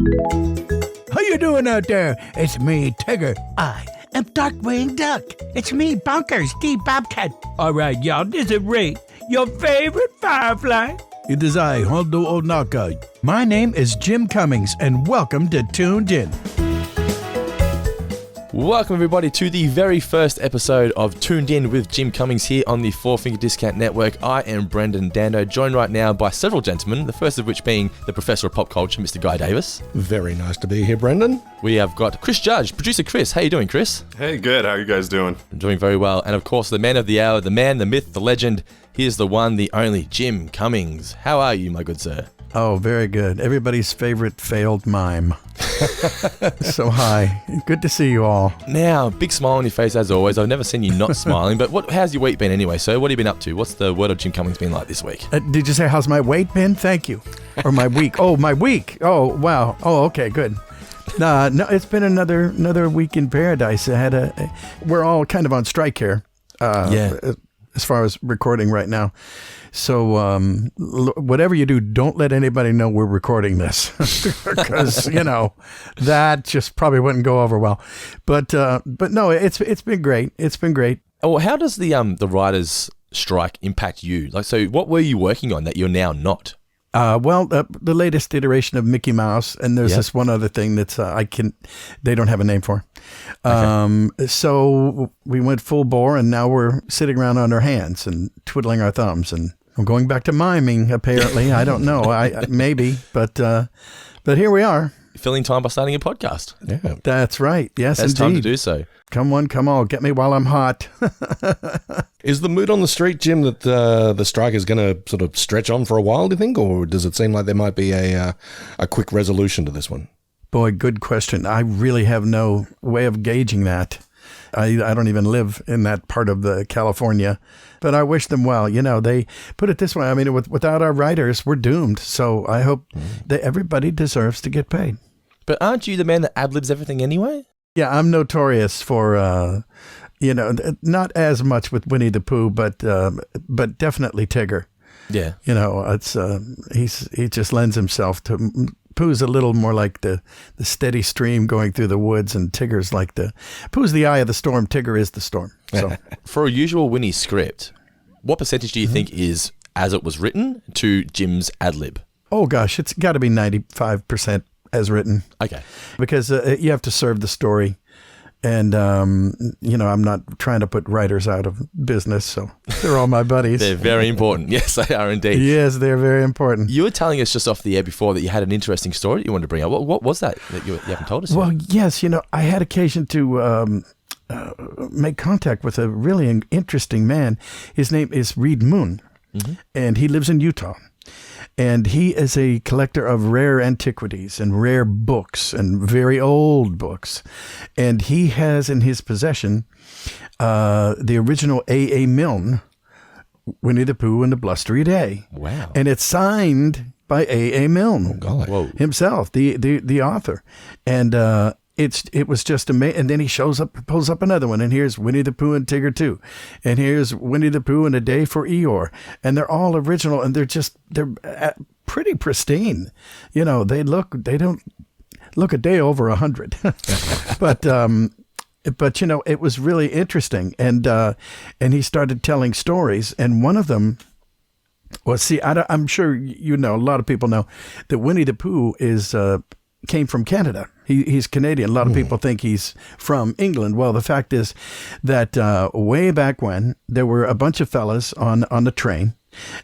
How you doing out there? It's me, Tigger. I am Darkwing Duck. It's me, Bonkers, the Bobcat. All right, y'all, this is Ray, your favorite Firefly. It is I, Hondo Onaka. My name is Jim Cummings, and welcome to Toon'd In. Welcome everybody to the very first episode of Toon'd In with Jim Cummings here on the Four Finger Discount Network. I am Brendan Dando, joined right now by several gentlemen, the first of which being the Professor of Pop Culture, Mr. Guy Davis. Very nice to be here, Brendan. We have got Chris Judge, producer Chris. How you doing, Chris? Hey, good. How are you guys doing? I'm doing very well. And of course, the man of the hour, the man, the myth, the legend. Here's the one, the only, Jim Cummings. How are you, my good sir? Oh, very good. Everybody's favorite failed mime. So hi. Good to see you all. Now, big smile on your face as always. I've never seen you not smiling, but how's your week been anyway? So what have you been up to? What's the word of Jim Cummings been like this week? Did you say how's my weight been? Thank you. Or my week. Oh, my week. Oh, wow. Oh, okay, good. No, it's been another week in paradise. We're all kind of on strike here. As far as recording right now. So whatever you do, don't let anybody know we're recording this because, that just probably wouldn't go over well. But no, it's been great. It's been great. Oh, how does the writers' strike impact you? Like, so what were you working on that you're now not? The latest iteration of Mickey Mouse, and there's this one other thing that's they don't have a name for. Okay. So we went full bore, and now we're sitting around on our hands and twiddling our thumbs, and I'm going back to miming. Apparently, I don't know. Maybe, but here we are. Filling time by starting a podcast. Yeah, that's right. Yes, it's indeed. time to do so. Come on, get me while I'm hot. Is the mood on the street, Jim, that the strike is going to sort of stretch on for a while, do you think? Or does it seem like there might be a quick resolution to this one? Boy, good question. I really have no way of gauging that. I don't even live in that part of the California, but I wish them well. They put it this way. I mean, without our writers, we're doomed. So I hope that everybody deserves to get paid. But aren't you the man that ad-libs everything anyway? Yeah, I'm notorious for, not as much with Winnie the Pooh, but definitely Tigger. Yeah. It's he just lends himself to. Pooh's a little more like the steady stream going through the woods, and Tigger's like Pooh's the eye of the storm. Tigger is the storm. So, for a usual Winnie script, what percentage do you think is as it was written to Jim's ad lib? Oh gosh, it's got to be 95% as written. Okay, because you have to serve the story. And, I'm not trying to put writers out of business, so they're all my buddies. They're very important. Yes, they are indeed. Yes, they're very important. You were telling us just off the air before that you had an interesting story that you wanted to bring up. What was that you haven't told us yet? Well, yes, I had occasion to make contact with a really interesting man. His name is Reed Moon, and he lives in Utah. And he is a collector of rare antiquities and rare books and very old books. And he has in his possession the original A.A. Milne, Winnie the Pooh and the Blustery Day. Wow. And it's signed by A.A. Milne himself, the author. And it was just amazing. And then he pulls up another one, and here's Winnie the Pooh and Tigger 2, and here's Winnie the Pooh and A Day for Eeyore, and they're all original, and they're pretty pristine. They don't look a day over 100, but it was really interesting, and he started telling stories, and one of them. Well, see, I'm sure a lot of people know that Winnie the Pooh came from Canada. He's Canadian. A lot of people think he's from England. Well, the fact is that way back when, there were a bunch of fellas on the train,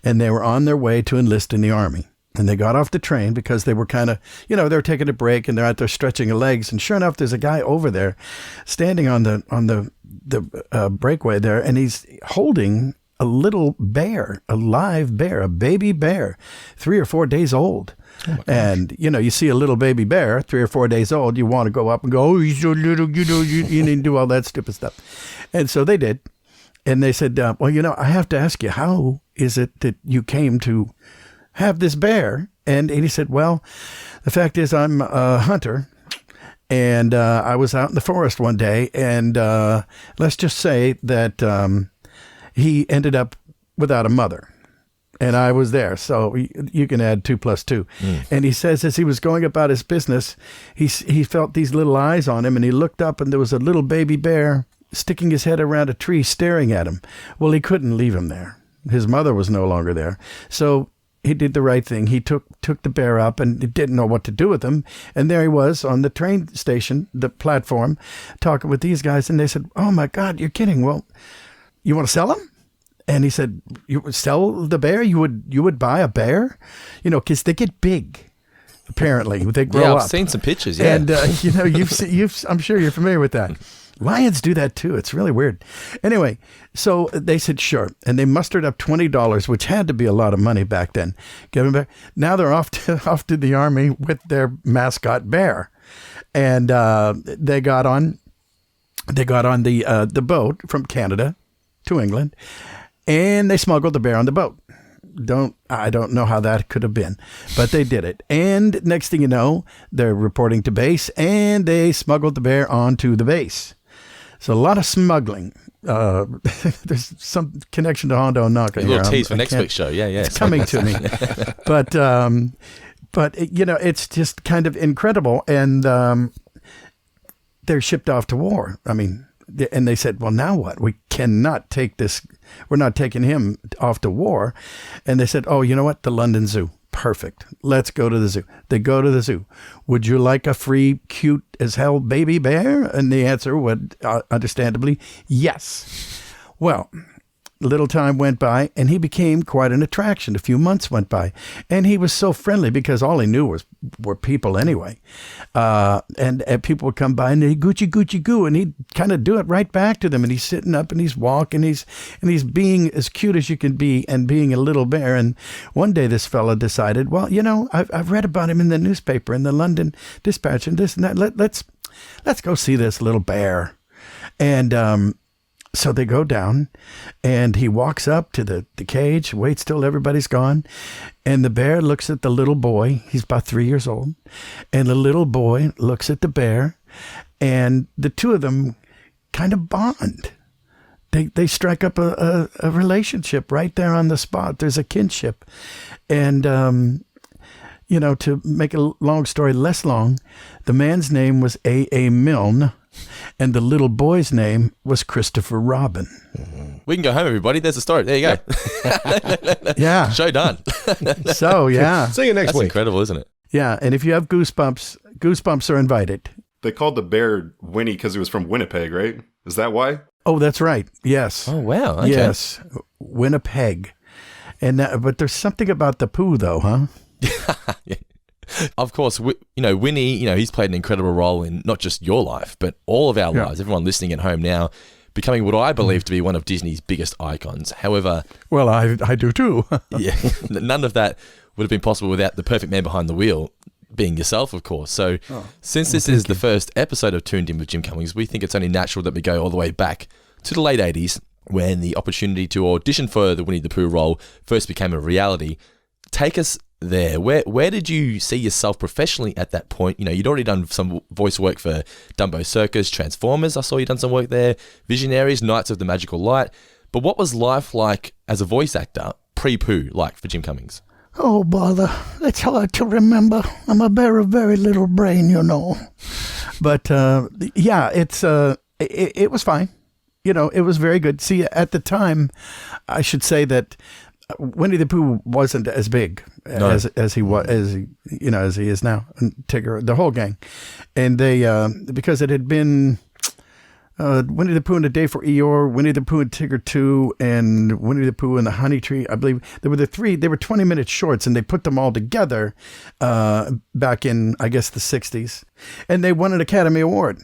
and they were on their way to enlist in the Army. And they got off the train because they were kind of, they were taking a break, and they're out there stretching their legs. And sure enough, there's a guy over there standing on the breakway there, and he's holding a little bear, a live bear, a baby bear, 3 or 4 days old. Oh, and, you see a little baby bear, 3 or 4 days old, you want to go up and go, oh, he's so little, you need to do all that stupid stuff. And so they did. And they said, well, I have to ask you, how is it that you came to have this bear? And he said, well, the fact is I'm a hunter. And I was out in the forest one day, and let's just say that he ended up without a mother. And I was there, so you can add 2 + 2. And he says as he was going about his business, he felt these little eyes on him, and he looked up, and there was a little baby bear sticking his head around a tree staring at him. Well, he couldn't leave him there. His mother was no longer there. So he did the right thing. He took the bear up, and he didn't know what to do with him. And there he was on the train station, the platform, talking with these guys. And they said, "Oh, my God, you're kidding. Well, you want to sell him?" And he said, "You would sell the bear? You would buy a bear? You know, because they get big. Apparently, they grow up." I've seen some pictures. Yeah, and you know, I'm sure you're familiar with that. Lions do that too. It's really weird. Anyway, so they said sure, and they mustered up $20, which had to be a lot of money back then. Give them back. Now they're off to the army with their mascot bear, and they got on the boat from Canada to England. And they smuggled the bear on the boat. I don't know how that could have been, but they did it. And next thing you know, they're reporting to base, and they smuggled the bear onto the base. So a lot of smuggling. There's some connection to Hondo Naka. A little tease for next week's show. Yeah. It's coming to me. But you know, it's just kind of incredible. And they're shipped off to war. I mean, and they said, well, now what? We cannot take this. We're not taking him off to war. And they said, oh, you know what? The London Zoo. Perfect. Let's go to the zoo. They go to the zoo. Would you like a free, cute as hell baby bear? And the answer would, understandably, yes. Well, little time went by, and he became quite an attraction. A few months went by, and he was so friendly because all he knew were people anyway. And people would come by, and he'd Gucci, Gucci, goo, and he'd kind of do it right back to them. And he's sitting up, and he's walking, and he's being as cute as you can be, and being a little bear. And one day, this fella decided, well, you know, I've read about him in the newspaper, in the London Dispatch, and this and that. Let's go see this little bear. And so they go down, and he walks up to the cage, waits till everybody's gone, and the bear looks at the little boy. He's about 3 years old, and the little boy looks at the bear, and the two of them kind of bond. They strike up a relationship right there on the spot. There's a kinship, and you know, to make a long story less long, the man's name was A.A. Milne. And the little boy's name was Christopher Robin. We can go home, everybody. There's a story. There you go. Yeah. Show done. So, yeah. See you next week. That's incredible, isn't it? Yeah. And if you have goosebumps are invited. They called the bear Winnie because he was from Winnipeg, right? Is that why? Oh, that's right. Yes. Oh, wow. Okay. Yes. Winnipeg. And but there's something about the Pooh, though, huh? Yeah. Of course, you know, Winnie, you know, he's played an incredible role in not just your life, but all of our lives. Everyone listening at home now, becoming what I believe to be one of Disney's biggest icons. However... Well, I do too. Yeah, none of that would have been possible without the perfect man behind the wheel, being yourself, of course. So since this is the first episode of Toon'd In with Jim Cummings, we think it's only natural that we go all the way back to the late 80s, when the opportunity to audition for the Winnie the Pooh role first became a reality. Take us there. Where did you see yourself professionally at that point? You know, you'd already done some voice work for Dumbo Circus, Transformers. I saw you done some work there, Visionaries, Knights of the Magical Light. But what was life like as a voice actor, pre-Pooh, like for Jim Cummings? Oh, bother. It's hard to remember. I'm a bear of very little brain, you know. But, yeah, it was fine. You know, it was very good. See, at the time, I should say that Winnie the Pooh wasn't as big as he was, as he is now, and Tigger, the whole gang, and they because it had been Winnie the Pooh and a Day for Eeyore, Winnie the Pooh and Tigger 2, and Winnie the Pooh and the Honey Tree. I believe there were the three. They were 20-minute shorts, and they put them all together back in, I guess, the 60s, and they won an Academy Award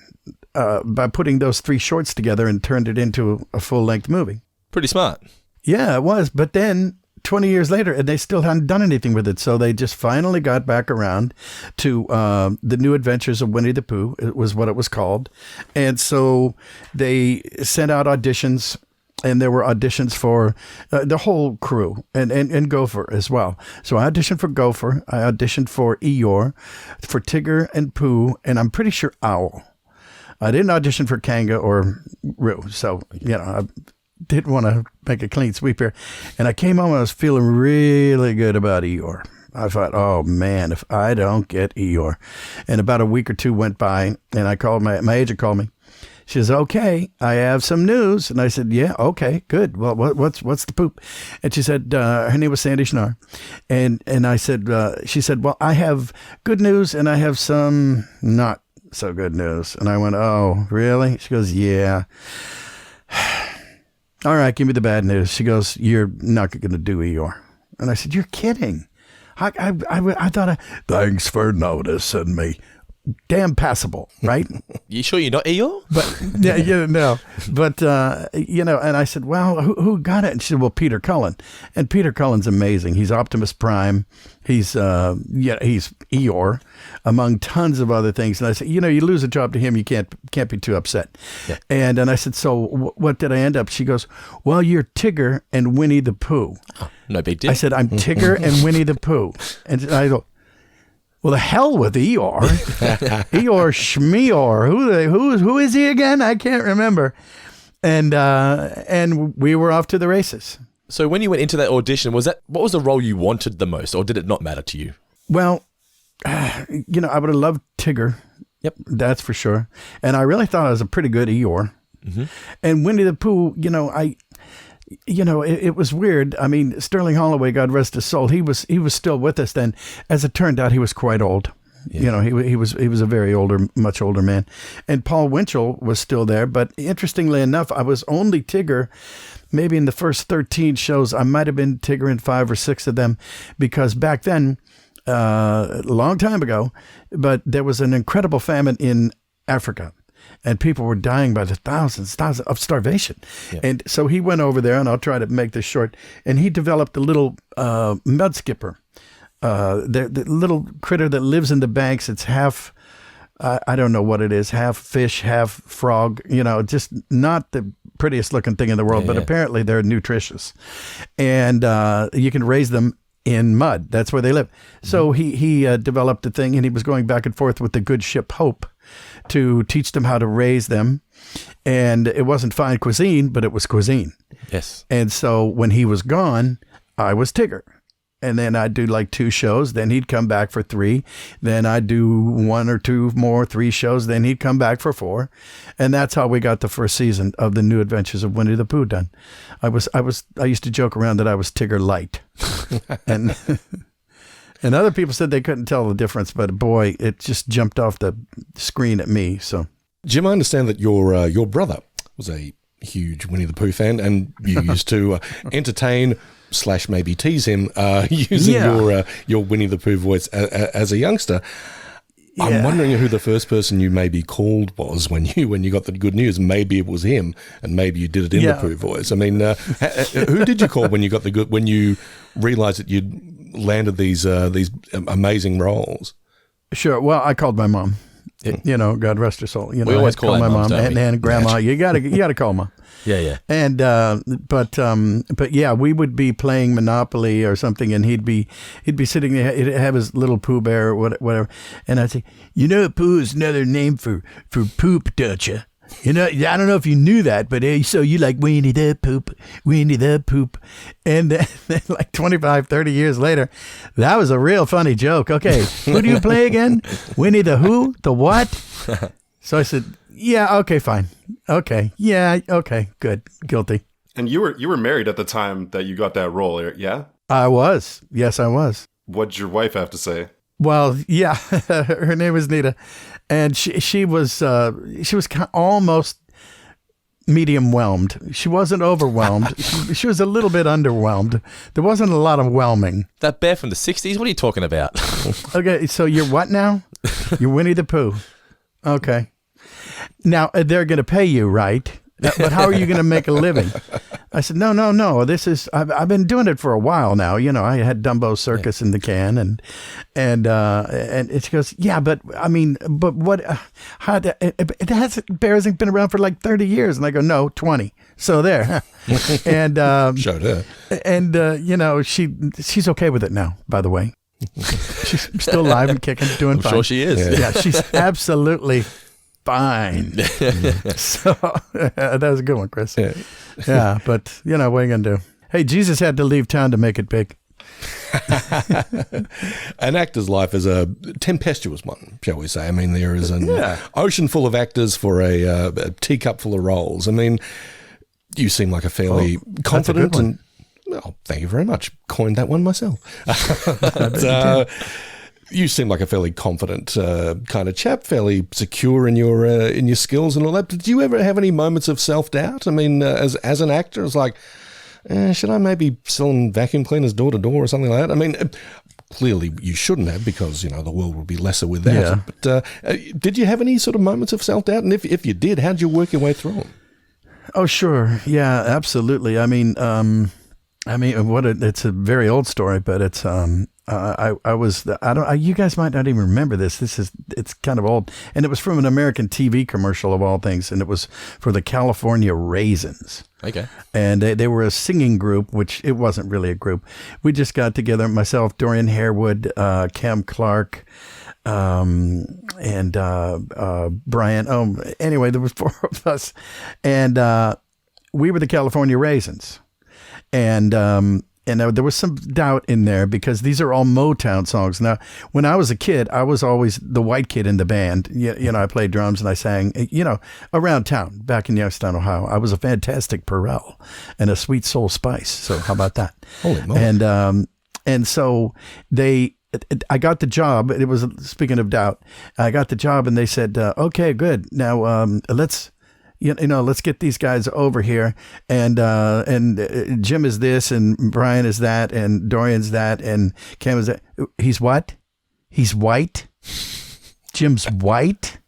by putting those three shorts together and turned it into a full-length movie. Pretty smart. Yeah, it was. But then 20 years later, and they still hadn't done anything with it. So they just finally got back around to The New Adventures of Winnie the Pooh. It was what it was called. And so they sent out auditions, and there were auditions for the whole crew and Gopher as well. So I auditioned for Gopher. I auditioned for Eeyore, for Tigger and Pooh, and I'm pretty sure Owl. I didn't audition for Kanga or Roo. So, you know, didn't want to make a clean sweep here. And I came home and I was feeling really good about Eeyore. I thought, oh man, if I don't get Eeyore. And about a week or two went by, and I called my agent called me. She says, okay, I have some news. And I said, yeah, okay, good. Well, what's the poop? And she said, her name was Sandy Schnarr. And I said, she said, well, I have good news and I have some not so good news. And I went, oh, really? She goes, yeah. All right, give me the bad news. She goes, you're not going to do Eeyore. And I said, you're kidding. I thought, thanks for noticing me. Damn passable, right? You sure you're not Eeyore? But no. But and I said, well, who got it? And she said, well, Peter Cullen. And Peter Cullen's amazing. He's Optimus Prime. He's Eeyore, among tons of other things. And I said, you lose a job to him, you can't be too upset. Yeah. And I said, so what did I end up? She goes, well, you're Tigger and Winnie the Pooh. Oh, no big deal. I said, I'm Tigger and Winnie the Pooh. And I go, well, the hell with Eeyore. Eeyore Schmeeyor. Who is he again? I can't remember. And we were off to the races. So when you went into that audition, what was the role you wanted the most, or did it not matter to you? Well, I would have loved Tigger. Yep, that's for sure. And I really thought I was a pretty good Eeyore. Mm-hmm. And Winnie the Pooh, it was weird. I mean, Sterling Holloway, God rest his soul, he was still with us then. As it turned out, he was quite old. Yeah. He was a much older man. And Paul Winchell was still there. But interestingly enough, I was only Tigger maybe in the first 13 shows. I might have been Tigger in 5 or 6 of them, because back then, a long time ago, but there was an incredible famine in Africa. And people were dying by the thousands of starvation. Yeah. And so he went over there, and I'll try to make this short, and he developed a little mud skipper, the little critter that lives in the banks. It's half, I don't know what it is, half fish, half frog, just not the prettiest looking thing in the world, but apparently they're nutritious. And you can raise them in mud. That's where they live. Mm-hmm. So he developed a thing, and he was going back and forth with the good ship Hope to teach them how to raise them. And it wasn't fine cuisine, but it was cuisine. Yes. And so when he was gone, I was Tigger. And then I'd do like 2 shows. Then he'd come back for 3. Then I'd do 1 or 2 more, 3 shows. Then he'd come back for 4. And that's how we got the first season of The New Adventures of Winnie the Pooh done. I used to joke around that I was Tigger light. And other people said they couldn't tell the difference, but boy, it just jumped off the screen at me. So, Jim, I understand that your brother was a huge Winnie the Pooh fan, and you used to entertain / maybe tease him using your Winnie the Pooh voice as a youngster. Yeah. I'm wondering who the first person you maybe called was when you got the good news. Maybe it was him, and maybe you did it in the Pooh voice. I mean, who did you call when you realized that you'd landed these amazing roles? Sure. Well, I called my mom. God rest her soul. We always call my mom and grandma. You gotta call mom. Yeah. And but yeah, we would be playing Monopoly or something, and he'd be sitting there, he'd have his little Pooh Bear or whatever, and I'd say, Pooh is another name for poop, don't you? I don't know if you knew that, but so you like Winnie the Poop. And then like 25, 30 years later, that was a real funny joke. Okay, who do you play again? Winnie the who? The what? So I said, yeah, okay, fine. Okay, yeah, okay, good, guilty. And you were married at the time that you got that role, yeah? I was. Yes, I was. What'd your wife have to say? Well, yeah, her name was Nita, and she was almost medium whelmed. She wasn't overwhelmed. she was a little bit underwhelmed. There wasn't a lot of whelming. That bear from the 60s? What are you talking about? Okay, so you're what now? You're Winnie the Pooh. Okay. Now, they're going to pay you, right? But how are you going to make a living? I said, no. This is, I've been doing it for a while now. I had Dumbo Circus in the can, and she goes, yeah, but I mean, but what, Bear hasn't been around for like 30 years. And I go, no, 20. So there. And, showed her. And, she's okay with it now, by the way. She's still alive and kicking, doing fine. I'm sure she is. Yeah, she's absolutely fine. So that was a good one, Chris. Yeah, but what are you going to do? Hey, Jesus had to leave town to make it big. An actor's life is a tempestuous one, shall we say. I mean, there is an ocean full of actors for a teacup full of roles. I mean, you seem like a fairly confident and, well, thank you very much. Coined that one myself. You seem like a fairly confident kind of chap, fairly secure in your skills and all that. Did you ever have any moments of self-doubt? I mean, as an actor, it's like, should I maybe selling vacuum cleaners door to door or something like that? I mean, clearly you shouldn't have, because, the world would be lesser with that. Yeah. But did you have any sort of moments of self-doubt? And if you did, how did you work your way through them? Oh, sure. Yeah, absolutely. I mean, it's a very old story, but it's, you guys might not even remember this. It's kind of old. And it was from an American TV commercial of all things. And it was for the California Raisins. Okay. And they were a singing group, which it wasn't really a group. We just got together, myself, Dorian Harewood, Cam Clark, and Brian. Anyway, there was 4 of us. And we were the California Raisins. And there was some doubt in there because these are all Motown songs. Now, when I was a kid, I was always the white kid in the band. I played drums and I sang, around town back in Youngstown, Ohio. I was a fantastic Perel and a Sweet Soul Spice. So how about that? Holy moly. And so I got the job. It was, speaking of doubt, I got the job and they said, okay, good. Now, let's get these guys over here, and Jim is this, and Brian is that, and Dorian's that, and Cam is that. He's what? He's white? Jim's white?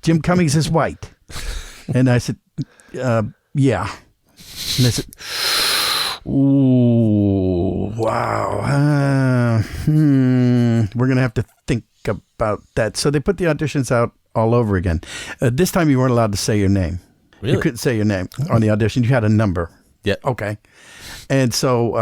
Jim Cummings is white. And I said, yeah. And they said, ooh, wow. We're going to have to think about that. So they put the auditions out all over again. This time you weren't allowed to say your name. Really? You couldn't say your name on the audition. You had a number. Yeah. Okay. And so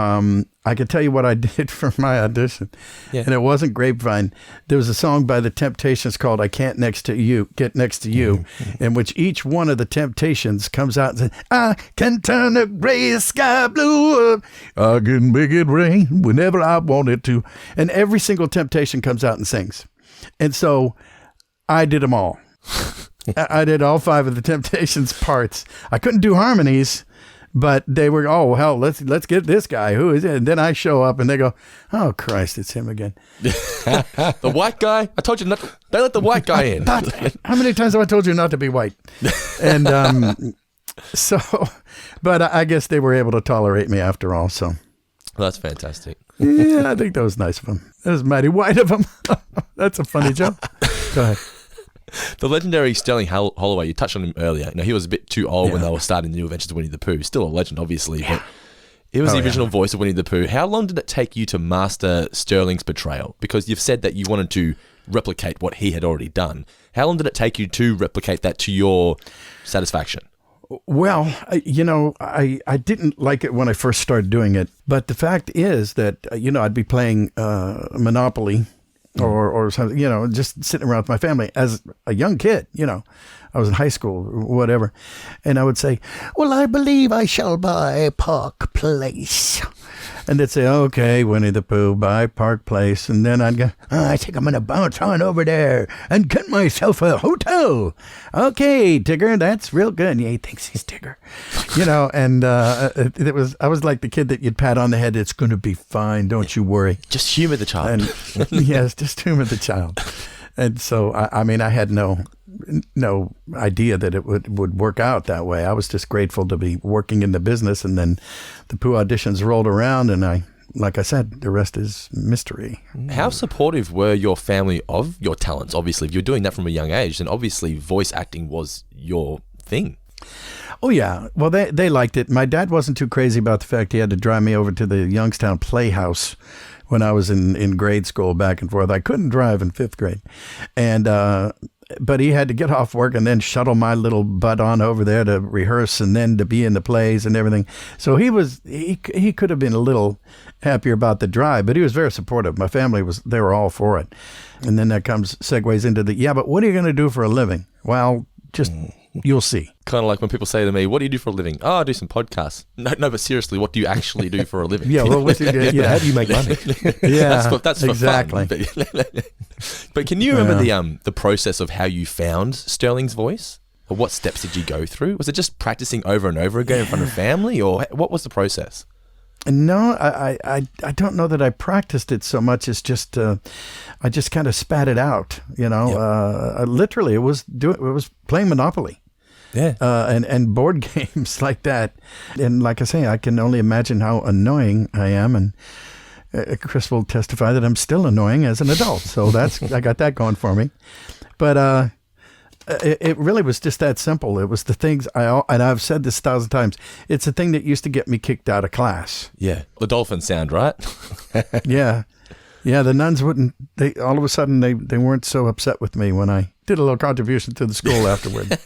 I could tell you what I did for my audition. Yeah. And it wasn't Grapevine. There was a song by the Temptations called I Can't Get Next to You, in which each one of the Temptations comes out and says, I can turn the gray sky blue. I can make it rain whenever I want it to. And every single Temptation comes out and sings. And so I did them all. I did all 5 of the Temptations parts. I couldn't do harmonies, but they were, oh, hell, let's get this guy. Who is it? And then I show up and they go, oh, Christ, it's him again. The white guy? I told you not to, don't let the white guy in. How many times have I told you not to be white? And but I guess they were able to tolerate me after all, so. Well, that's fantastic. Yeah, I think that was nice of them. That was mighty white of them. That's a funny joke. Go ahead. The legendary Sterling Holloway, you touched on him earlier. He was a bit too old when they were starting the New Adventures of Winnie the Pooh. Still a legend, obviously, but he was the original voice of Winnie the Pooh. How long did it take you to master Sterling's portrayal? Because you've said that you wanted to replicate what he had already done. How long did it take you to replicate that to your satisfaction? Well, I didn't like it when I first started doing it, but the fact is that, I'd be playing Monopoly or something, just sitting around with my family as a young kid, I was in high school or whatever. And I would say, well, I believe I shall buy Park Place. And they'd say, okay, Winnie the Pooh, buy Park Place. And then I'd go, I think I'm going to bounce on over there and get myself a hotel. Okay, Tigger, that's real good. Yeah, he thinks he's Tigger. And I was like the kid that you'd pat on the head. It's going to be fine. Don't you worry. Just humor the child. And, yes, just humor the child. And so, I had no idea that it would work out that way. I was just grateful to be working in the business, and then the Pooh auditions rolled around, and like I said, the rest is mystery. How supportive were your family of your talents? Obviously, if you're doing that from a young age, then obviously voice acting was your thing. Oh, yeah. Well, they liked it. My dad wasn't too crazy about the fact he had to drive me over to the Youngstown Playhouse when I was in grade school back and forth. I couldn't drive in 5th grade. And but he had to get off work and then shuttle my little butt on over there to rehearse and then to be in the plays and everything. So he could have been a little happier about the drive, but he was very supportive. My family they were all for it. And then that segues into but what are you going to do for a living? Well, just you'll see. Kind of like when people say to me, what do you do for a living? Oh, I do some podcasts. No, but seriously, what do you actually do for a living? How do you make money? That's for exactly. Fun. But can you remember the process of how you found Sterling's voice? Or what steps did you go through? Was it just practicing over and over again in front of family, or what was the process? No, I don't know that I practiced it so much as just I just kind of spat it out. Literally, it was playing Monopoly. Yeah. And board games like that. And like I say, I can only imagine how annoying I am. And Chris will testify that I'm still annoying as an adult. So I got that going for me. But it really was just that simple. It was the things and I've said this 1,000 times. It's the thing that used to get me kicked out of class. Yeah. The dolphin sound, right? Yeah. Yeah, the nuns wouldn't, all of a sudden they weren't so upset with me when I did a little contribution to the school afterward.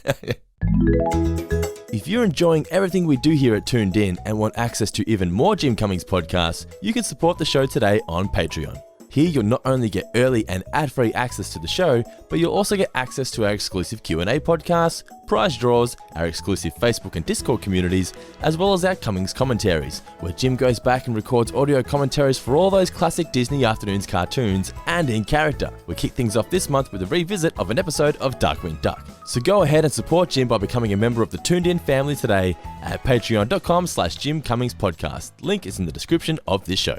If you're enjoying everything we do here at Toon'd In and want access to even more Jim Cummings podcasts, you can support the show today on Patreon. Here you'll not only get early and ad-free access to the show, but you'll also get access to our exclusive Q&A podcasts, prize draws, our exclusive Facebook and Discord communities, as well as our Cummings commentaries, where Jim goes back and records audio commentaries for all those classic Disney Afternoons cartoons and in character. We kick things off this month with a revisit of an episode of Darkwing Duck. So go ahead and support Jim by becoming a member of the Toon'd In family today at patreon.com/Jim Cummings Podcast. Link is in the description of this show.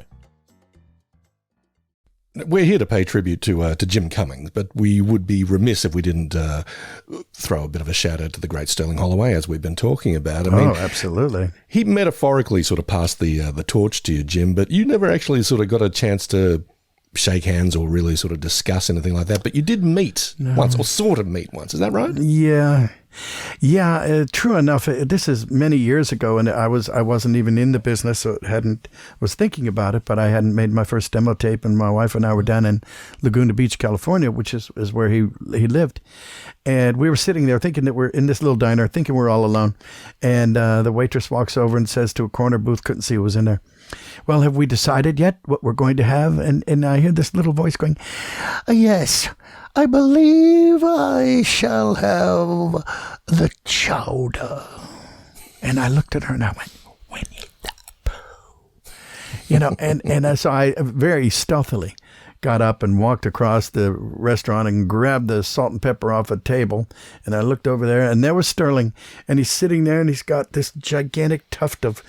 We're here to pay tribute to Jim Cummings, but we would be remiss if we didn't throw a bit of a shout out to the great Sterling Holloway, as we've been talking about. I mean, absolutely. He metaphorically sort of passed the torch to you, Jim, but you never actually sort of got a chance to shake hands or really sort of discuss anything like that. But you did meet once, or sort of meet once. Is that right? Yeah. Yeah, true enough. This is many years ago, and I wasn't even in the business, so was thinking about it, but I hadn't made my first demo tape, and my wife and I were down in Laguna Beach, California, which is where he lived, and we were sitting there thinking that we're in this little diner, thinking we're all alone, and the waitress walks over and says to a corner booth, couldn't see who was in there, "Well, have we decided yet what we're going to have?" And I hear this little voice going, "Yes, I believe I shall have the chowder." And I looked at her and I went, "Winnie the Pooh." And so I very stealthily got up and walked across the restaurant and grabbed the salt and pepper off a table. And I looked over there, and there was Sterling. And he's sitting there, and he's got this gigantic tuft of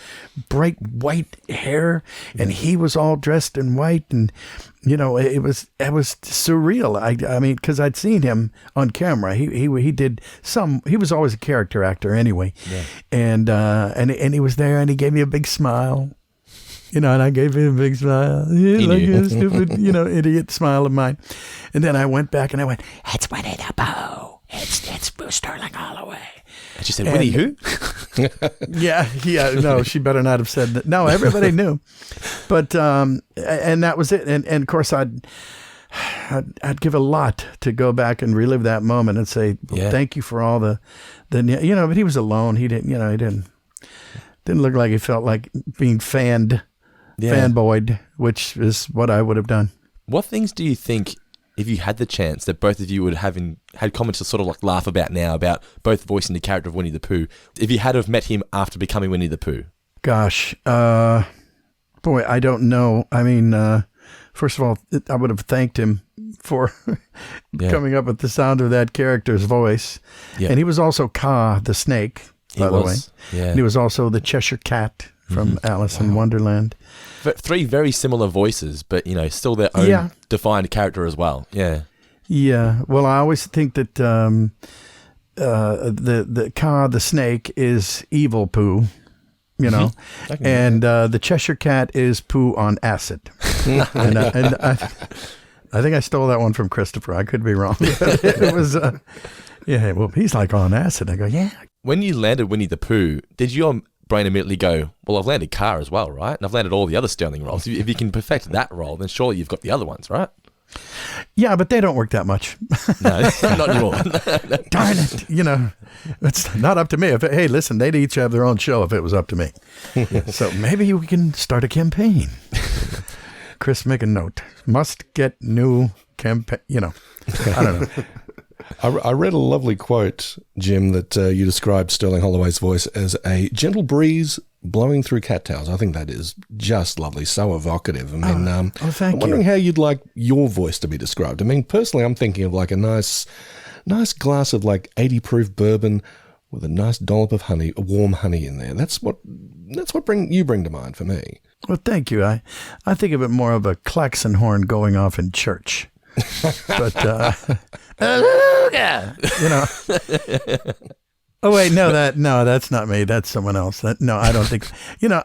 bright white hair. And he was all dressed in white. And, it was surreal. I mean, because I'd seen him on camera. He was always a character actor anyway. Yeah. And he was there, and he gave me a big smile. And I gave him a big smile. Like a stupid, idiot smile of mine. And then I went back and I went, "It's Winnie the Pooh. It's Sterling Holloway." And she said, "Winnie who?" Yeah. No, she better not have said that. No, everybody knew. But, and that was it. And of course, I'd give a lot to go back and relive that moment and say, thank you for all the, but he was alone. He didn't look like he felt like being fanboyed, which is what I would have done. What things do you think, if you had the chance, that both of you would have had comments to sort of like laugh about now, about both voicing the character of Winnie the Pooh, if you had have met him after becoming Winnie the Pooh? Gosh, boy, I don't know. I mean, first of all, I would have thanked him for coming up with the sound of that character's voice. Yeah. And he was also Kaa the snake, by the way. Yeah. And he was also the Cheshire Cat from Alice in Wonderland. But 3 very similar voices, but still their own defined character as well. Yeah. Yeah. Well, I always think that the Kaa the snake is evil Pooh, and the Cheshire Cat is Pooh on acid. and I think I stole that one from Christopher. I could be wrong. It was well, he's like on acid. I go, yeah. When you landed Winnie the Pooh, did your brain immediately go, well, I've landed Kaa as well, right? And I've landed all the other Sterling roles. If you can perfect that role, then surely you've got the other ones, right? Yeah, but they don't work that much. No, not anymore. Darn it. It's not up to me. Hey, listen, they'd each have their own show if it was up to me. So maybe we can start a campaign. Chris, make a note. Must get new campaign. I don't know. I read a lovely quote, Jim, that you described Sterling Holloway's voice as a gentle breeze blowing through cattails. I think that is just lovely, so evocative. I mean, thank I'm wondering how you'd like your voice to be described. I mean, personally, I'm thinking of like a nice glass of like 80 proof bourbon with a nice dollop of honey, warm honey in there. That's what you bring to mind for me. Well, thank you. I think of it more of a klaxon horn going off in church. But yeah, Oh wait, no, that's not me. That's someone else. I don't think.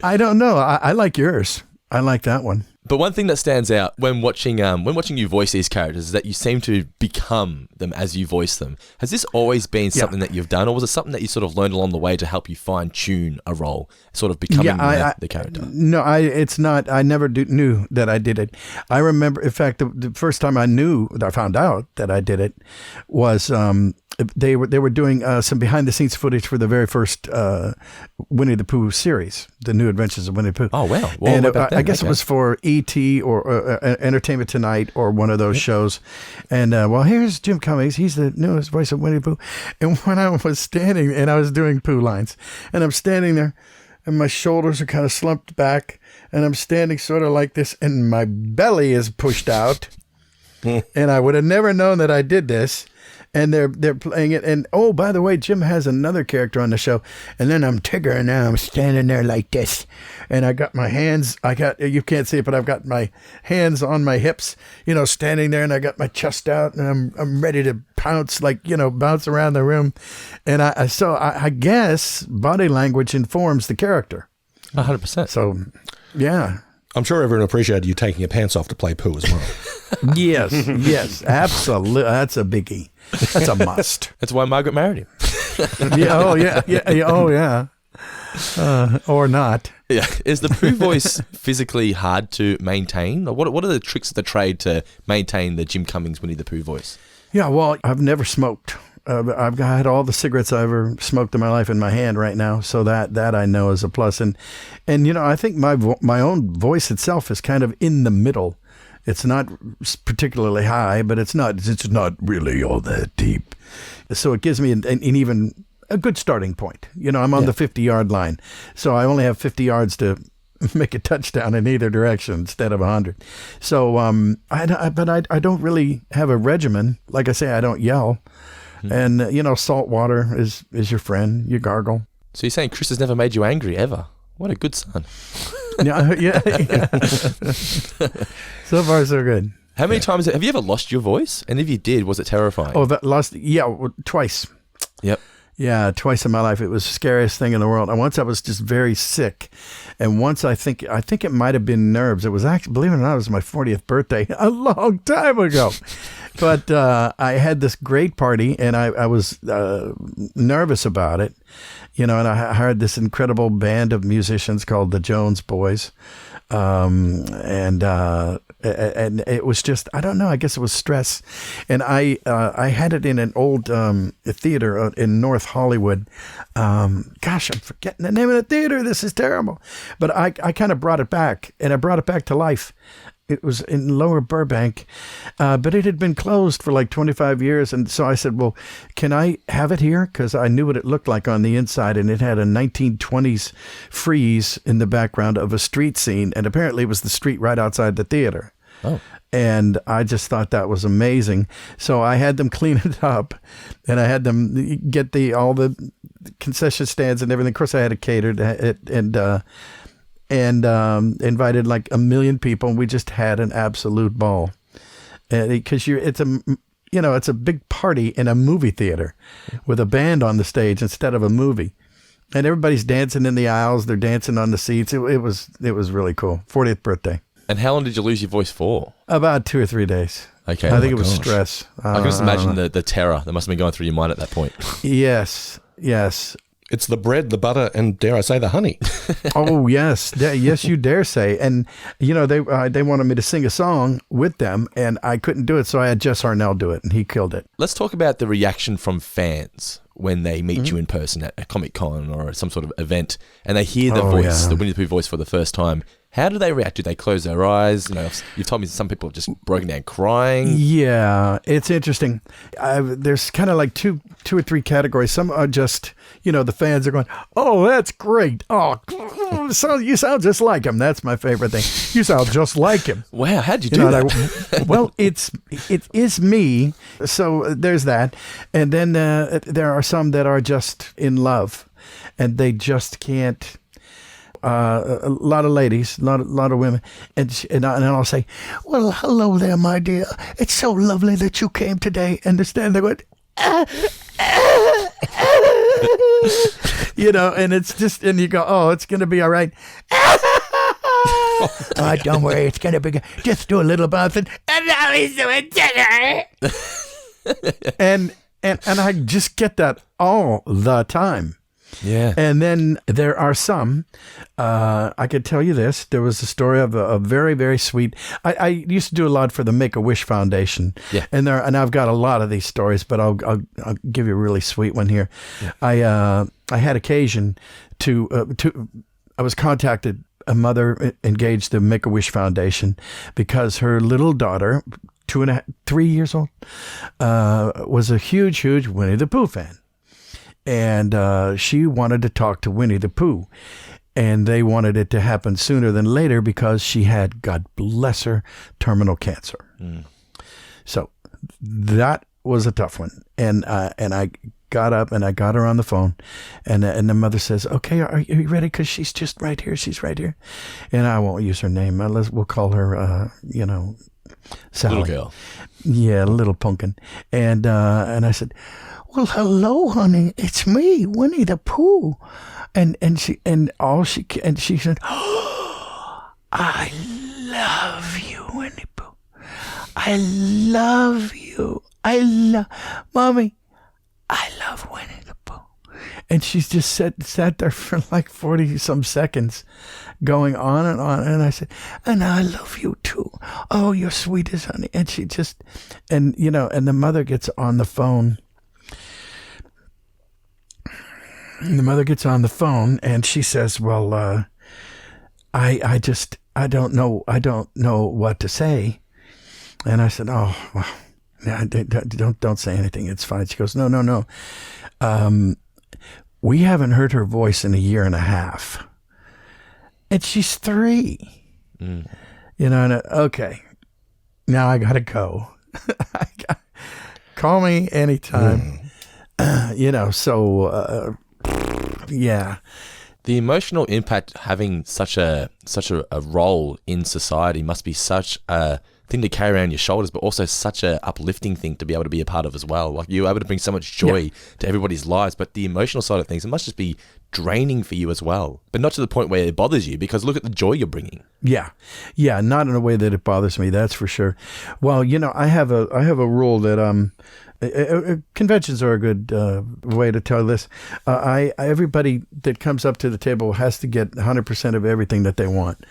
I don't know. I like yours. I like that one. But one thing that stands out when watching you voice these characters is that you seem to become them as you voice them. Has this always been something that you've done, or was it something that you sort of learned along the way to help you fine tune a role, sort of becoming the character? No, it's not. I never knew that I did it. I remember, in fact, the first time I found out that I did it was they were doing some behind the scenes footage for the very first Winnie the Pooh series, The New Adventures of Winnie the Pooh. Oh wow! And I guess it was for E.T. or Entertainment Tonight or one of those shows. And here's Jim Cummings. He's the newest voice of Winnie the Pooh. And when I was standing and I was doing Pooh lines, and I'm standing there, and my shoulders are kind of slumped back, and I'm standing sort of like this, and my belly is pushed out, and I would have never known that I did this. And they're playing it. And, oh, by the way, Jim has another character on the show. And then I'm Tigger, and now I'm standing there like this. And I got my hands, you can't see it, but I've got my hands on my hips, standing there. And I got my chest out, and I'm ready to pounce, bounce around the room. And I guess body language informs the character. 100%. So, yeah. I'm sure everyone appreciated you taking your pants off to play Pooh as well. Yes, absolutely. That's a biggie. That's a must. That's why Margaret married him. Oh yeah. Or not. Yeah. Is the Pooh voice physically hard to maintain? Or what are the tricks of the trade to maintain the Jim Cummings Winnie the Pooh voice? Yeah, well, I've never smoked. I've had all the cigarettes I ever smoked in my life in my hand right now, so that I know is a plus. And I think my own voice itself is kind of in the middle. It's not particularly high, but it's not really all that deep. So it gives me an even a good starting point. I'm on the 50-yard line, so I only have 50 yards to make a touchdown in either direction instead of 100. So I don't really have a regimen. Like I say, I don't yell. And, salt water is your friend. You gargle. So you're saying Chris has never made you angry, ever? What a good son. Yeah. So far, so good. How many times have you ever lost your voice? And if you did, was it terrifying? Oh, twice. Yep. Yeah, twice in my life. It was the scariest thing in the world. And once I was just very sick. And once I think it might have been nerves. It was actually, believe it or not, it was my 40th birthday a long time ago. But I had this great party, and I was nervous about it. And I hired this incredible band of musicians called the Jones Boys. And it was just, I don't know, I guess it was stress. And I had it in an old theater in North Hollywood. Gosh, I'm forgetting the name of the theater. This is terrible. But I kind of brought it back, and I brought it back to life. It was in Lower Burbank, but it had been closed for like 25 years. And so I said, well, can I have it here? Because I knew what it looked like on the inside. And it had a 1920s frieze in the background of a street scene. And apparently it was the street right outside the theater. Oh. And I just thought that was amazing. So I had them clean it up, and I had them get all the concession stands and everything. Of course, I had it catered and invited like 1 million people, and we just had an absolute ball. Because it's a big party in a movie theater with a band on the stage instead of a movie, and everybody's dancing in the aisles. They're dancing on the seats. It was really cool. 40th birthday. And how long did you lose your voice for? About 2 or 3 days. Okay. I think it was stress. I can just imagine the terror that must have been going through your mind at that point. Yes. It's the bread, the butter, and dare I say, the honey. Oh, yes. Yes, you dare say. And, they wanted me to sing a song with them, and I couldn't do it, so I had Jess Harnell do it, and he killed it. Let's talk about the reaction from fans when they meet you in person at a Comic-Con or some sort of event, and they hear the voice, the Winnie the Pooh voice for the first time. How do they react? Do they close their eyes? You've told me some people have just broken down crying. Yeah, it's interesting. There's kind of like two or three categories. Some are just, the fans are going, "Oh, that's great! Oh, so you sound just like him." That's my favorite thing. You sound just like him. Wow, how'd you do that? Well, it is me. So there's that, and then there are some that are just in love, and they just can't. A lot of ladies, a lot of women, and I'll say, "Well, hello there, my dear. It's so lovely that you came today." And they're going, and it's just, and you go, "Oh, it's going to be all right." Oh, don't worry, it's going to be good. Just do a little bounce, and now he's doing dinner. and I just get that all the time. Yeah. And then there are some, I could tell you this. There was a story of a very, very sweet, I used to do a lot for the Make-A-Wish Foundation. Yeah. And I've got a lot of these stories, but I'll give you a really sweet one here. Yeah. I had occasion I was contacted, a mother engaged the Make-A-Wish Foundation because her little daughter, 3 years old, was a huge, huge Winnie the Pooh fan. And she wanted to talk to Winnie the Pooh. And they wanted it to happen sooner than later because she had, God bless her, terminal cancer. Mm. So that was a tough one. And I got up and I got her on the phone. And the mother says, "Okay, are you ready? Because she's just right here. She's right here." And I won't use her name. We'll call her, Sally. Little girl. Yeah, little pumpkin. And I said, "Well, hello, honey. It's me, Winnie the Pooh." And she said, "Oh, I love you, Winnie Pooh. I love you. Mommy, I love Winnie the Pooh." And she's just sat there for like 40 some seconds going on. And I said, "And I love you too. Oh, you're sweet as honey." And she just, and the mother gets on the phone. And the mother gets on the phone and she says, "Well, I don't know what to say." And I said, "Oh, well, don't say anything. It's fine." She goes, No. We haven't heard her voice in 1.5 years. And she's 3. Mm. And okay, now I got to go. Call me anytime. Yeah. The emotional impact having such a role in society must be such a thing to carry around your shoulders, but also such a uplifting thing to be able to be a part of as well. Like, you're able to bring so much joy to everybody's lives, but the emotional side of things, it must just be draining for you as well. But not to the point where it bothers you, because look at the joy you're bringing. Yeah, not in a way that it bothers me. That's for sure. Well, I have a rule that conventions are a good way to tell this. Everybody that comes up to the table has to get 100% of everything that they want,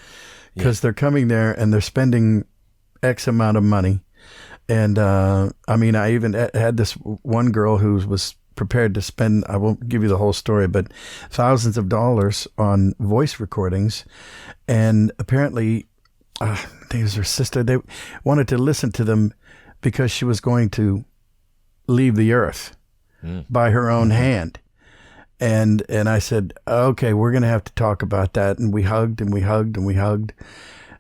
because they're coming there and they're spending X amount of money. And I even had this one girl who was prepared to spend, I won't give you the whole story, but thousands of dollars on voice recordings. And apparently, I think it was her sister, they wanted to listen to them because she was going to leave the earth by her own hand. And I said, "Okay, we're going to have to talk about that." And we hugged and we hugged and we hugged.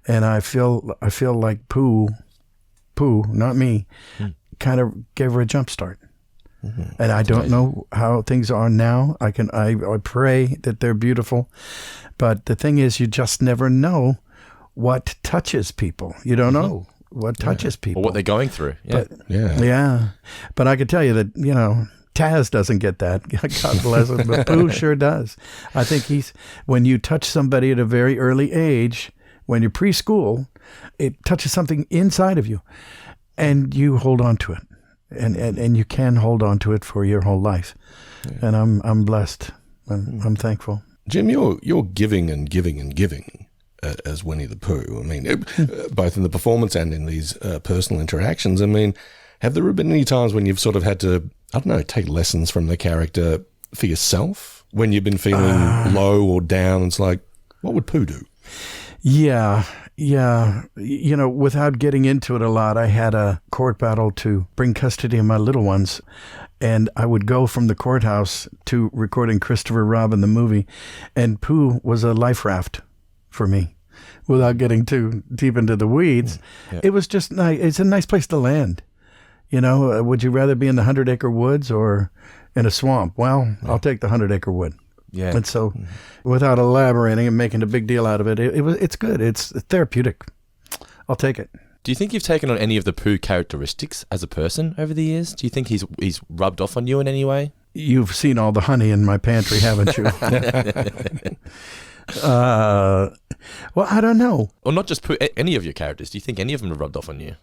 And I feel like Pooh, not me, kind of gave her a jump start. Mm-hmm. And I don't know how things are now. I pray that they're beautiful. But the thing is, you just never know what touches people. You don't know what touches people. Or what they're going through. Yeah. But, But I can tell you that, Taz doesn't get that. God bless him. But Pooh sure does. I think when you touch somebody at a very early age, when you're preschool, it touches something inside of you and you hold on to it. And you can hold on to it for your whole life. Yeah. And I'm blessed. I'm thankful. Jim, you're giving and giving and giving as Winnie the Pooh. I mean, both in the performance and in these personal interactions. I mean, have there been any times when you've sort of had to, I don't know, take lessons from the character for yourself when you've been feeling low or down? It's like, what would Pooh do? Yeah. Without getting into it a lot, I had a court battle to bring custody of my little ones. And I would go from the courthouse to recording Christopher Robin, the movie. And Pooh was a life raft for me. Without getting too deep into the weeds, It was just nice. It's a nice place to land. Would you rather be in the 100-acre woods or in a swamp? Well, I'll take the 100-acre wood. Yeah. And so, without elaborating and making a big deal out of it, it's good. It's therapeutic. I'll take it. Do you think you've taken on any of the Pooh characteristics as a person over the years? Do you think he's rubbed off on you in any way? You've seen all the honey in my pantry, haven't you? Well, I don't know. Or not just Pooh, any of your characters. Do you think any of them have rubbed off on you?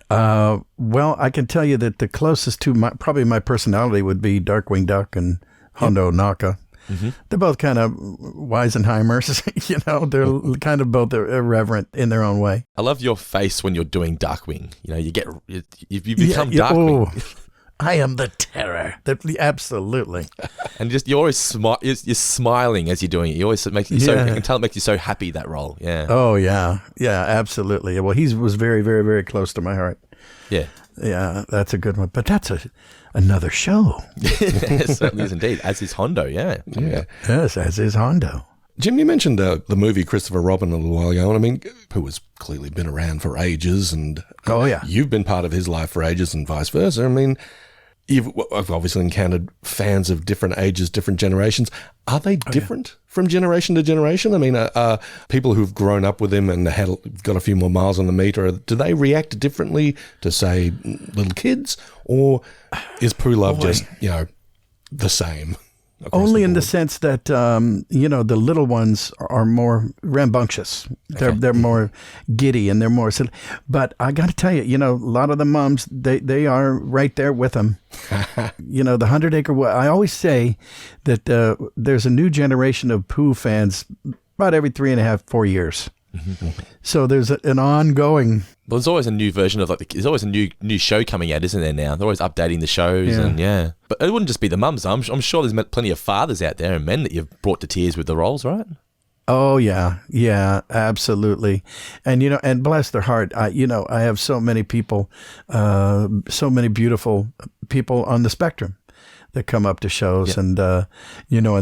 Well, I can tell you that the closest to probably my personality would be Darkwing Duck and Hondo Naka. Mm-hmm. They're both kind of Weisenheimers, they're kind of both irreverent in their own way. I love your face when you're doing Darkwing. You become Darkwing. Oh, I am the terror. Absolutely. And you're always you're smiling as you're doing it. You always make you so. I can tell it makes you so happy, that role. Yeah. Oh yeah, absolutely. Well, he was very, very, very close to my heart. Yeah. Yeah, that's a good one. But that's another show. It certainly is indeed. As is Hondo, yeah. Yes, as is Hondo. Jim, you mentioned the movie Christopher Robin a little while ago, and I mean, Pooh has clearly been around for ages, and you've been part of his life for ages and vice versa. I mean, I've obviously encountered fans of different ages, different generations. Are they different from generation to generation? I mean, people who've grown up with him and got a few more miles on the meter, do they react differently to, say, little kids? Or is Pooh love just, the same? Only in the sense that, the little ones are more rambunctious. They're more giddy and they're more silly. But I got to tell you, a lot of the moms, they are right there with them. The 100-acre wood. I always say that there's a new generation of Pooh fans about every 3.5-4 years. So there's an ongoing. Well, there's always a new version of there's always a new show coming out, isn't there? Now they're always updating the shows, But it wouldn't just be the mums. I'm sure there's plenty of fathers out there and men that you've brought to tears with the roles, right? Oh yeah, absolutely. And and bless their heart, I have so many people, so many beautiful people on the spectrum that come up to shows and, and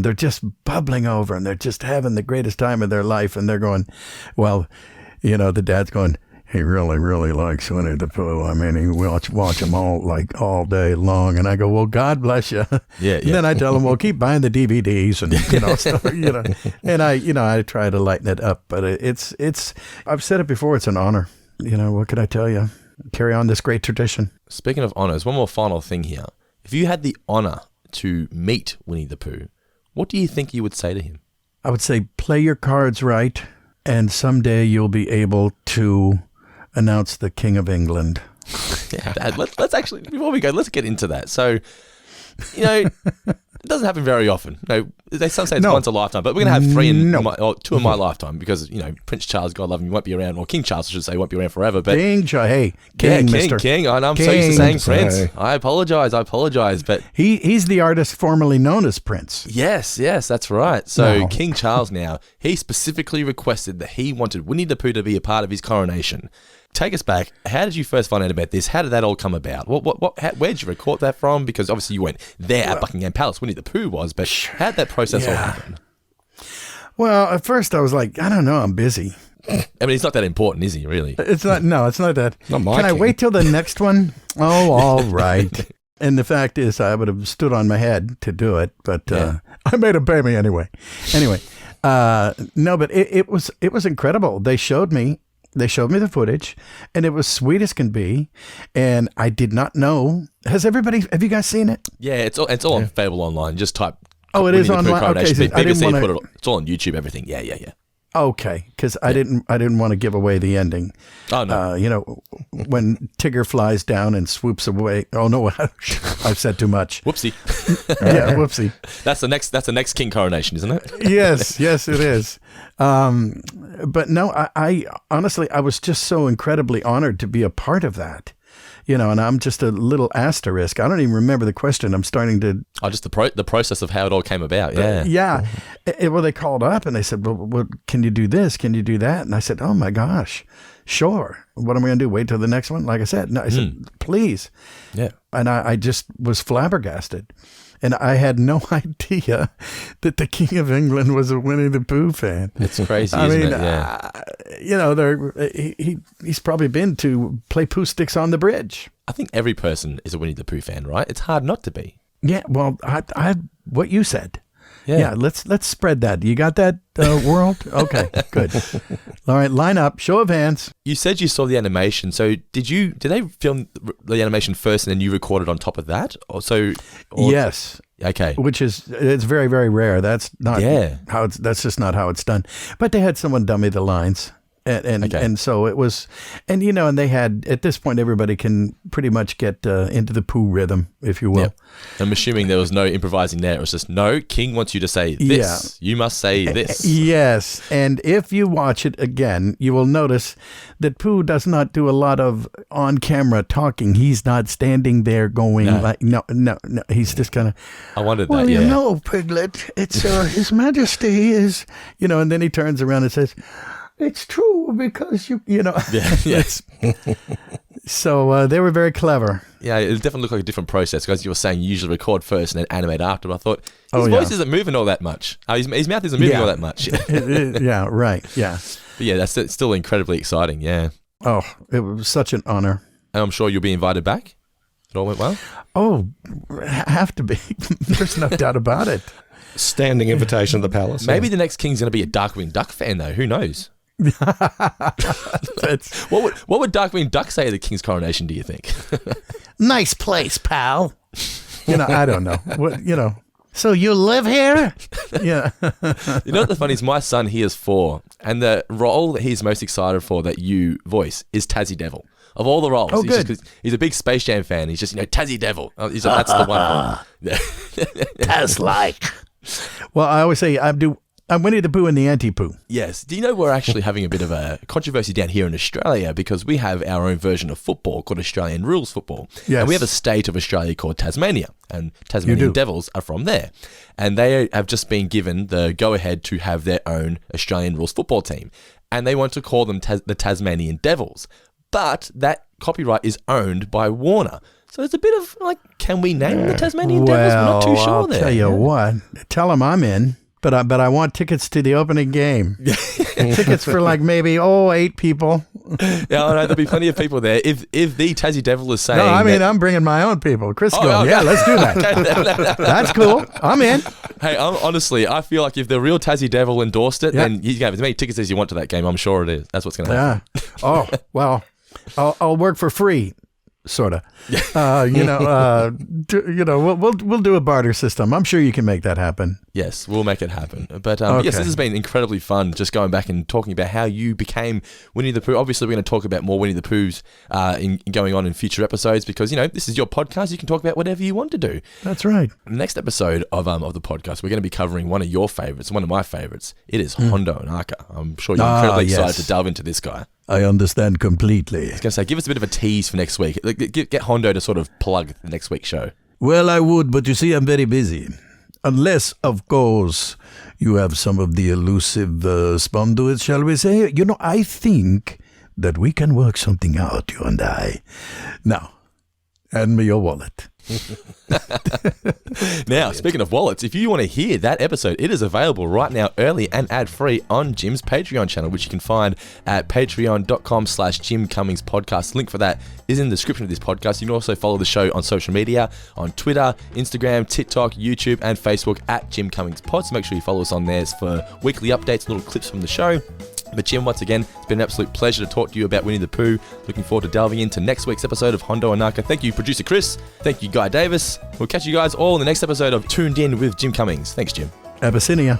they're just bubbling over and they're just having the greatest time of their life. And they're going, well, the dad's going, he really, really likes Winnie the Pooh. I mean, he watch them all day long. And I go, well, God bless you. Yeah. And then I tell him, well, keep buying the DVDs and, stuff, and I try to lighten it up, but it's, I've said it before, it's an honor. What can I tell you? Carry on this great tradition. Speaking of honors, one more final thing here. If you had the honor to meet Winnie the Pooh, what do you think you would say to him? I would say, play your cards right, and someday you'll be able to announce the King of England. Yeah, Dad, let's actually, before we go, let's get into that. So, it doesn't happen very often. They some say it's once a lifetime, but we're going to have two in my lifetime because, Prince Charles, God love him, won't be around, or King Charles, I should say, won't be around forever. But King. King. I'm so used to saying Prince. I apologize, but he's the artist formerly known as Prince. Yes, that's right. So King Charles now, he specifically requested that he wanted Winnie the Pooh to be a part of his coronation. Take us back. How did you first find out about this? How did that all come about? Where did you record that from? Because obviously you weren't there at Buckingham Palace. Winnie the Pooh was, but how did that process all happen? Well, at first I was like, I don't know, I'm busy. I mean, he's not that important, is he, really? It's not. No, it's not that. Not my Can I king. wait till the next one? Oh, all right. And the fact is, I would have stood on my head to do it, but I made him pay me anyway. No, but it was incredible. They showed me the footage, and it was sweet as can be. And I did not know. Have you guys seen it? Yeah, it's all available online. Just type. Oh, it is online. Okay, so I didn't want to. It's all on YouTube. Everything. Yeah. Okay, because I didn't want to give away the ending. Oh no! When Tigger flies down and swoops away. Oh no! I've said too much. Whoopsie. Yeah, whoopsie. That's the next king coronation, isn't it? Yes, it is. But no, I honestly, I was just so incredibly honored to be a part of that. And I'm just a little asterisk. I don't even remember the question. I'm starting to... Oh, just the process of how it all came about, yeah. Yeah. Well, they called up and they said, well, can you do this? Can you do that? And I said, oh my gosh, sure. What am I going to do? Wait till the next one? Like I said, no. I said, please. Yeah. And I just was flabbergasted. And I had no idea that the King of England was a Winnie the Pooh fan. It's crazy, isn't it? Yeah. He's probably been to play Pooh Sticks on the bridge. I think every person is a Winnie the Pooh fan, right? It's hard not to be. Yeah, well, I what you said. Yeah. Let's spread that. You got that, world? Okay, good. All right, line up. Show of hands. You said you saw the animation. So did they film the animation first and then you recorded on top of that? Yes. Okay. It's very, very rare. That's not that's just not how it's done. But they had someone dummy the lines. And so it was, and they had, at this point, everybody can pretty much get into the Pooh rhythm, if you will. Yep. I'm assuming there was no improvising there. It was just, no, King wants you to say this. Yeah. You must say this. Yes. And if you watch it again, you will notice that Pooh does not do a lot of on-camera talking. He's not standing there going no. He's just kind of, I wondered well, that, Piglet, it's His Majesty is, and then he turns around and says, it's true because Yes. So they were very clever. Yeah, it definitely looked like a different process because you were saying you usually record first and then animate after. But I thought his voice isn't moving all that much. His mouth isn't moving all that much. Yeah, right. Yeah. But yeah, that's still incredibly exciting. Yeah. Oh, it was such an honor. And I'm sure you'll be invited back. It all went well. Oh, have to be. There's no doubt about it. Standing invitation to the palace. Maybe the next king's going to be a Darkwing Duck fan, though. Who knows? What would Darkwing Duck say at the King's coronation, do you think? Nice place, pal. I don't know. So you live here? Yeah. You know what the funny is? My son, he is 4, and the role that he's most excited for that you voice is Tassie Devil. Of all the roles, oh, good. He's a big Space Jam fan. He's just, Tassie Devil. That's the one. Taz-like. Well, I always say I'm Winnie the Pooh and the Anti-Pooh. Yes. Do you know we're actually having a bit of a controversy down here in Australia because we have our own version of football called Australian rules football. Yes. And we have a state of Australia called Tasmania, and Tasmanian Devils are from there. And they have just been given the go-ahead to have their own Australian rules football team. And they want to call them the Tasmanian Devils. But that copyright is owned by Warner. So it's a bit of can we name the Tasmanian Devils? We're not too sure I'll tell you what. Tell them I'm in. But I want tickets to the opening game. Tickets for maybe 8 people. Yeah, I know there'll be plenty of people there. If the Tassie Devil is saying, no, I mean I'm bringing my own people. Chris going, yeah, let's do that. That's cool. I'm in. Hey, honestly, I feel like if the real Tassie Devil endorsed it, then you can have as many tickets as you want to that game. I'm sure it is. That's what's going to happen. Yeah. Oh well, I'll work for free. Sort of, we'll do a barter system. I'm sure you can make that happen. Yes, we'll make it happen. But yes, this has been incredibly fun. Just going back and talking about how you became Winnie the Pooh. Obviously, we're going to talk about more Winnie the Poohs going on in future episodes because this is your podcast. You can talk about whatever you want to do. That's right. Next episode of the podcast, we're going to be covering one of your favorites, one of my favorites. It is Hondo and Aka. I'm sure you're incredibly excited to delve into this guy. I understand completely. I was going to say, give us a bit of a tease for next week. Get Hondo to sort of plug the next week's show. Well, I would, but you see, I'm very busy. Unless, of course, you have some of the elusive sponduits, shall we say. I think that we can work something out, you and I. Now, hand me your wallet. Now, speaking of wallets, if you want to hear that episode, it is available right now early and ad-free on Jim's Patreon channel, which you can find at patreon.com/Jim Cummings podcast. Link for that is in the description of this podcast. You can also follow the show on social media, on Twitter, Instagram, TikTok, YouTube, and Facebook at Jim Cummings Pod. So make sure you follow us on there for weekly updates and little clips from the show. But Jim, once again, it's been an absolute pleasure to talk to you about Winnie the Pooh. Looking forward to delving into next week's episode of Hondo and Naka. Thank you, producer Chris. Thank you, Guy Davis. We'll catch you guys all in the next episode of Toon'd In with Jim Cummings. Thanks, Jim. Abyssinia.